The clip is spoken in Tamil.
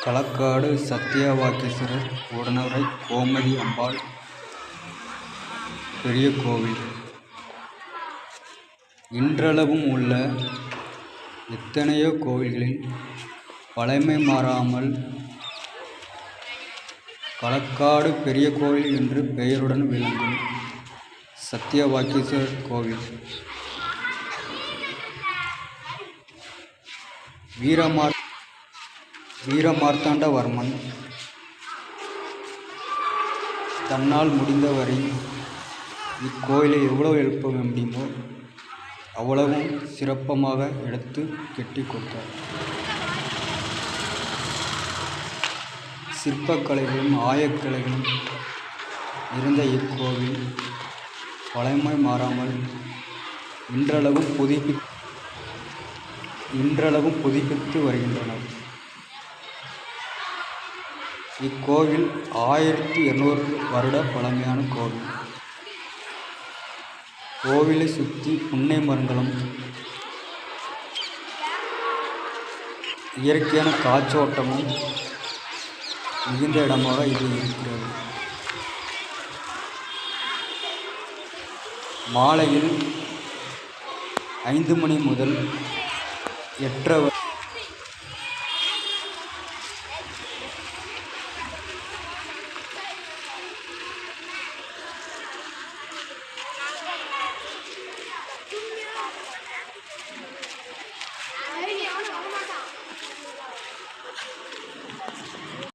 களக்காடு சத்தியவாகீஸ்வரர் உடனுறை கோமதி அம்பாள் பெரிய கோவில் இன்றளவும் உள்ள எத்தனையோ கோவில்களில் பழமை மாறாமல் களக்காடு பெரிய கோவில் என்று பெயருடன் விளங்கும் சத்தியவாகீஸ்வரர் கோவில் வீரமார்த்தாண்டவர்மன் தன்னால் முடிந்தவரை இக்கோயிலை எவ்வளவு எழுப்ப முடியுமோ அவ்வளவும் சிறப்பமாக எடுத்து கட்டி கொடுத்தார். சிற்பக்கலைகளும் ஆயக்கலைகளும் இருந்த இக்கோவில் பழமை மாறாமல் இன்றளவும் புதுப்பித்து வருகின்றனர். இக்கோவில் 1200 வருட பழமையான கோவில். கோவிலை சுற்றி புன்னை மரங்களும் இயற்கையான காற்றோட்டமும் மிகுந்த இடமாக இது இருக்கிறது. மாலையில் 5 மணி முதல் 8:30